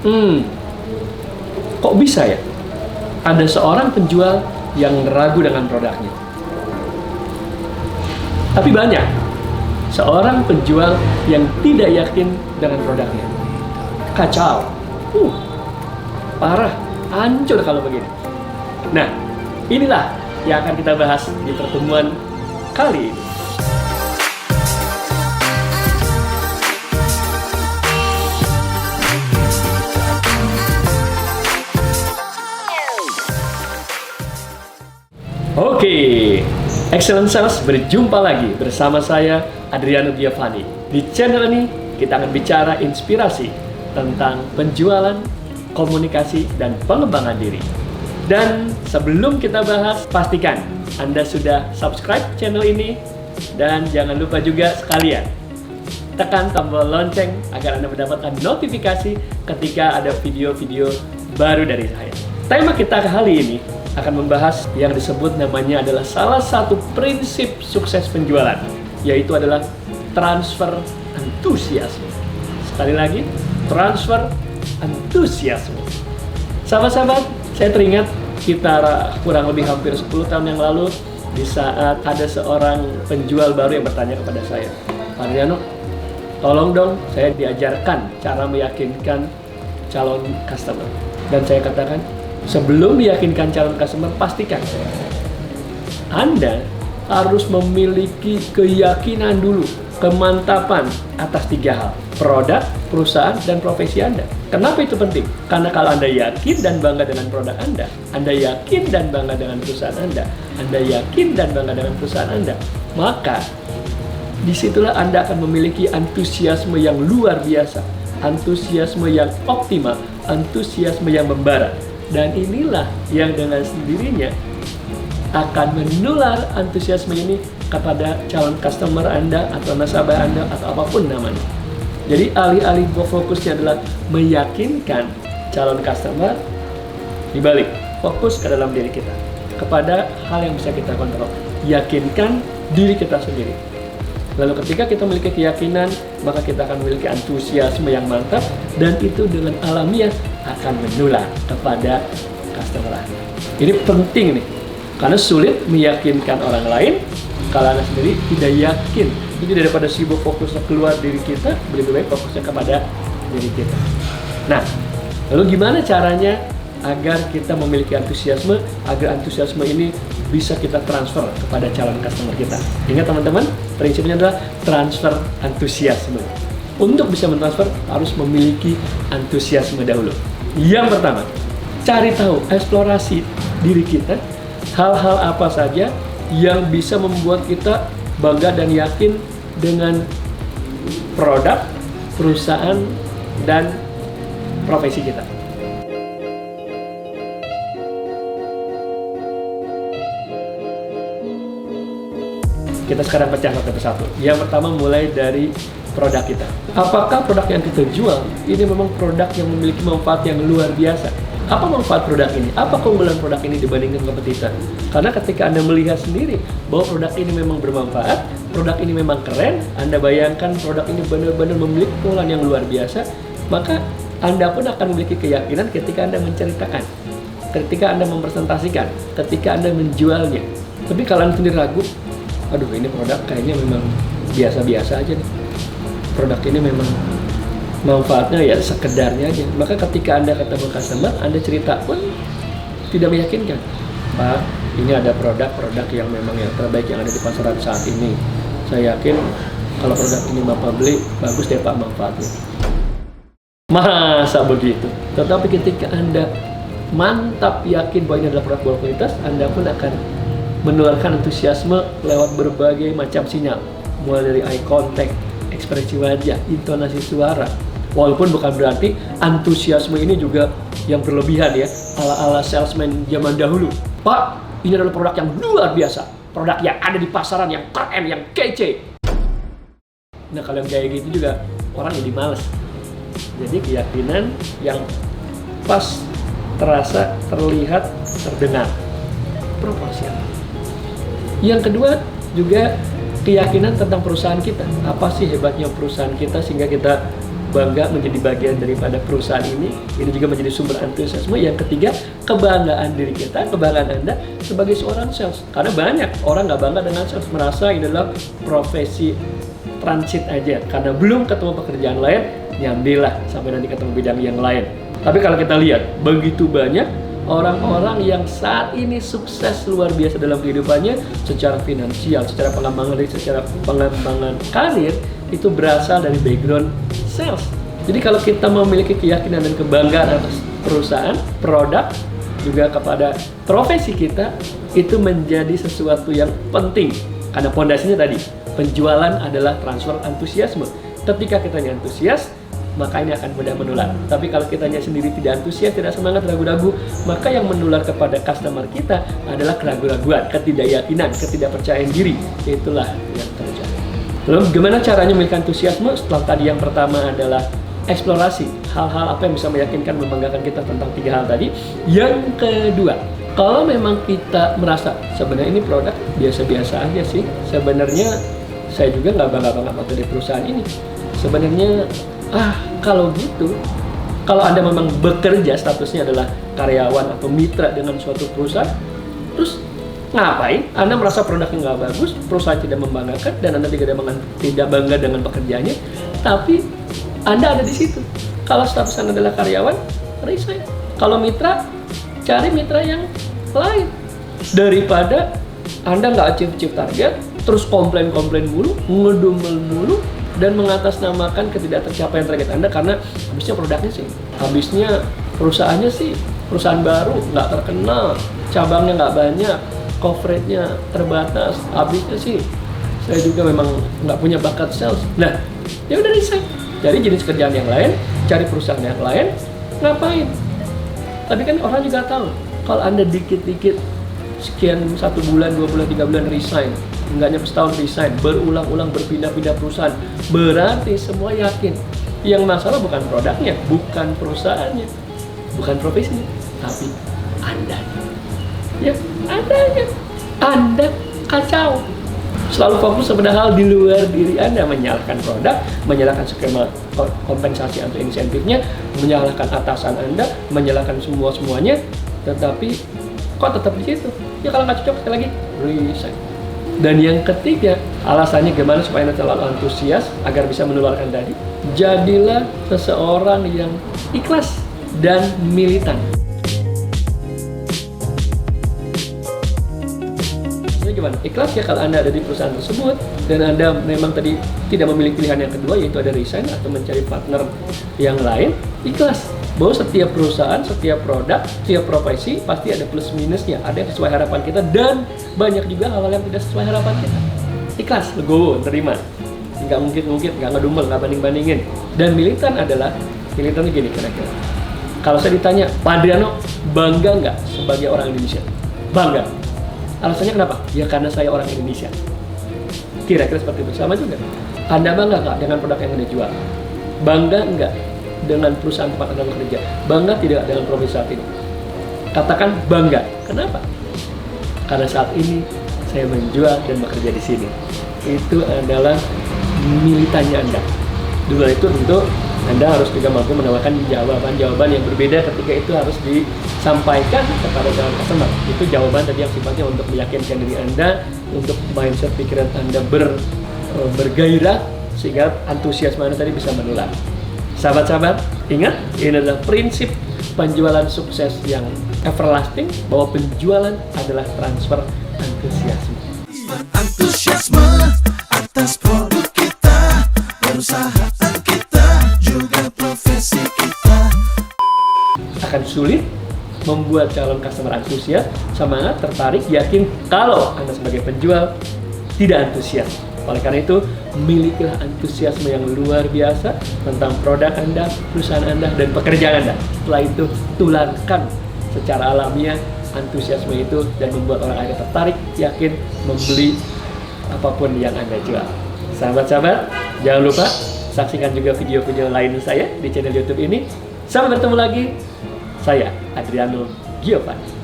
Hmm, kok bisa ya? Ada seorang penjual yang ragu dengan produknya. Tapi banyak seorang penjual yang tidak yakin dengan produknya. Kacau. Parah, hancur kalau begini. Nah, inilah yang akan kita bahas di pertemuan kali ini. Oke, Excellent Sales berjumpa lagi bersama saya Adriano Giovanni. Di channel ini kita akan bicara inspirasi tentang penjualan, komunikasi, dan pengembangan diri. Dan sebelum kita bahas, pastikan Anda sudah subscribe channel ini dan jangan lupa juga sekalian tekan tombol lonceng agar Anda mendapatkan notifikasi ketika ada video-video baru dari saya. Tema kita kali ini akan membahas yang disebut namanya adalah salah satu prinsip sukses penjualan, yaitu adalah transfer antusiasme. Sekali lagi, transfer antusiasme. Sahabat-sahabat, saya teringat kita kurang lebih hampir 10 tahun yang lalu di saat ada seorang penjual baru yang bertanya kepada saya, Adriano, tolong dong saya diajarkan cara meyakinkan calon customer. Dan saya katakan, sebelum meyakinkan calon customer, pastikan Anda harus memiliki keyakinan dulu, kemantapan atas 3 hal: produk, perusahaan, dan profesi Anda. Kenapa itu penting? Karena kalau Anda yakin dan bangga dengan produk Anda yakin dan bangga dengan perusahaan Anda yakin dan bangga dengan perusahaan Anda, maka disitulah Anda akan memiliki antusiasme yang luar biasa, antusiasme yang optimal, antusiasme yang membara. Dan inilah yang dengan sendirinya akan menular antusiasme ini kepada calon customer Anda atau nasabah Anda atau apapun namanya. Jadi alih-alih fokusnya adalah meyakinkan calon customer, dibalik fokus ke dalam diri kita, kepada hal yang bisa kita kontrol. Yakinkan diri kita sendiri. Lalu ketika kita memiliki keyakinan, maka kita akan memiliki antusiasme yang mantap, dan itu dengan alamiah akan menular kepada customer Anda. Ini penting nih, karena sulit meyakinkan orang lain kalau Anda sendiri tidak yakin. Jadi daripada sibuk fokusnya keluar diri kita, lebih baik fokusnya kepada diri kita. Nah, lalu gimana caranya agar kita memiliki antusiasme, agar antusiasme ini bisa kita transfer kepada calon customer kita? Ingat teman-teman, prinsipnya adalah transfer antusiasme. Untuk bisa mentransfer harus memiliki antusiasme dahulu. Yang pertama, cari tahu, eksplorasi diri kita, hal-hal apa saja yang bisa membuat kita bangga dan yakin dengan produk, perusahaan, dan profesi kita. Kita sekarang pecah satu persatu. Yang pertama mulai dari produk kita. Apakah produk yang kita jual ini memang produk yang memiliki manfaat yang luar biasa? Apa manfaat produk ini? Apa keunggulan produk ini dibandingkan kompetitor? Karena ketika Anda melihat sendiri bahwa produk ini memang bermanfaat, produk ini memang keren, Anda bayangkan produk ini benar-benar memiliki keunggulan yang luar biasa, maka Anda pun akan memiliki keyakinan ketika Anda menceritakan, ketika Anda mempresentasikan, ketika Anda menjualnya. Tapi kalau Anda sendiri ragu, aduh ini produk kayaknya memang biasa-biasa aja nih, produk ini memang manfaatnya ya sekedarnya aja, maka ketika Anda ketemu customer, Anda cerita pun tidak meyakinkan. Pak, ini ada produk-produk yang memang yang terbaik yang ada di pasaran saat ini. Saya yakin kalau produk ini Bapak beli, bagus deh Pak manfaatnya. Masa begitu? Tetapi ketika Anda mantap yakin bahwa ini adalah produk berkualitas, Anda pun akan menularkan antusiasme lewat berbagai macam sinyal, mulai dari eye contact, ekspresi wajah, intonasi suara. Walaupun bukan berarti antusiasme ini juga yang berlebihan ya, ala-ala salesman zaman dahulu. Pak, ini adalah produk yang luar biasa, produk yang ada di pasaran yang keren, yang kece. Nah kalau yang kayak gitu juga orang jadi males. Jadi keyakinan yang pas, terasa, terlihat, terdengar, proporsional. Yang kedua juga keyakinan tentang perusahaan kita. Apa sih hebatnya perusahaan kita sehingga kita bangga menjadi bagian daripada perusahaan ini juga menjadi sumber antusiasme. Yang ketiga, kebanggaan diri kita, kebanggaan Anda sebagai seorang sales. Karena banyak orang nggak bangga dengan sales, merasa ini adalah profesi transit aja, karena belum ketemu pekerjaan lain, nyambilah sampai nanti ketemu bidang yang lain. Tapi kalau kita lihat, begitu banyak orang-orang yang saat ini sukses luar biasa dalam kehidupannya secara finansial, secara pengembangan diri, secara pengembangan karir, itu berasal dari background sales. Jadi kalau kita memiliki keyakinan dan kebanggaan atas perusahaan, produk, juga kepada profesi kita, itu menjadi sesuatu yang penting. Karena pondasinya tadi, penjualan adalah transfer antusiasme. Ketika kita antusias, maka ini akan mudah menular. Tapi kalau kitanya sendiri tidak antusias, tidak semangat, ragu-ragu, maka yang menular kepada customer kita adalah keraguan-raguan, ketidakyakinan, ketidakpercayaan diri. Itulah yang terjadi. Lalu gimana caranya memiliki antusiasme? Setelah tadi yang pertama adalah eksplorasi, hal-hal apa yang bisa meyakinkan, membanggakan kita tentang 3 hal tadi. Yang kedua, kalau memang kita merasa sebenarnya ini produk biasa-biasa aja sih, sebenarnya saya juga nggak bangga-bangga banget dari perusahaan ini. Sebenarnya, kalau gitu, kalau Anda memang bekerja statusnya adalah karyawan atau mitra dengan suatu perusahaan, terus ngapain? Anda merasa produknya nggak bagus, perusahaan tidak membanggakan, dan Anda tidak bangga dengan pekerjaannya, tapi Anda ada di situ. Kalau status Anda adalah karyawan, resign. Kalau mitra, cari mitra yang lain. Daripada Anda nggak achieve target, terus komplain mulu, ngedumel mulu, dan mengatasnamakan ketidaktercapaian target Anda karena habisnya produknya sih, habisnya perusahaannya sih, perusahaan baru, nggak terkenal, cabangnya nggak banyak, coveragenya terbatas, habisnya sih saya juga memang nggak punya bakat sales. Nah, ya udah resign, cari jenis kerjaan yang lain, cari perusahaan yang lain, ngapain? Tapi kan orang juga tahu, kalau Anda dikit-dikit sekian 1 bulan, 2 bulan, 3 bulan resign, enggaknya setahun resign, berulang-ulang berpindah-pindah perusahaan, berarti semua yakin yang masalah bukan produknya, bukan perusahaannya, bukan profesinya, tapi Andanya. Ya, Anda kacau. Selalu fokus pada hal di luar diri Anda, menyalahkan produk, menyalahkan skema kompensasi atau insentifnya, menyalahkan atasan Anda, menyalahkan semuanya, tetapi kok tetap di situ? Ya kalau nggak cocok, sekali lagi resign. Dan yang ketiga, alasannya gimana supaya Anda selalu antusias agar bisa menularkan tadi? Jadilah seseorang yang ikhlas dan militan. Gimana? Ikhlas ya kalau Anda ada di perusahaan tersebut dan Anda memang tadi tidak memiliki pilihan yang kedua, yaitu ada resign atau mencari partner yang lain. Ikhlas bahwa setiap perusahaan, setiap produk, setiap profesi pasti ada plus minusnya, ada yang sesuai harapan kita dan banyak juga hal-hal yang tidak sesuai harapan kita. Ikhlas, legowo, terima, nggak mungkin, nggak ngedumel, nggak banding-bandingin. Dan militan adalah, militannya gini kira-kira, kalau saya ditanya, Pak Adriano bangga nggak sebagai orang Indonesia? Bangga. Alasannya kenapa? Ya karena saya orang Indonesia. Kira-kira seperti itu. Sama juga, Anda bangga nggak dengan produk yang Anda jual? Bangga nggak dengan perusahaan tempat Anda bekerja? Bangga tidak dengan profesi saat ini? Katakan bangga. Kenapa? Karena saat ini saya menjual dan bekerja di sini. Itu adalah militannya Anda. Dulu itu tentu Anda harus juga mampu menawarkan jawaban-jawaban yang berbeda ketika itu harus disampaikan kepada calon customer. Itu jawaban tadi yang sifatnya untuk meyakinkan diri Anda, untuk mindset pikiran Anda bergairah, sehingga antusiasme Anda tadi bisa menular. Sahabat-sahabat, ingat, ini adalah prinsip penjualan sukses yang everlasting, bahwa penjualan adalah transfer antusiasme. Antusiasme atas produk kita, perusahaan kita, juga profesi kita. Akan sulit membuat calon customer antusias, semangat, tertarik, yakin kalau Anda sebagai penjual tidak antusias. Oleh karena itu, milikilah antusiasme yang luar biasa tentang produk Anda, perusahaan Anda, dan pekerjaan Anda. Setelah itu, tularkan secara alamiah antusiasme itu dan membuat orang Anda tertarik, yakin, membeli apapun yang Anda jual. Sahabat-sahabat, jangan lupa saksikan juga video-video lain saya di channel YouTube ini. Sampai bertemu lagi. Saya Adriano Giovanni.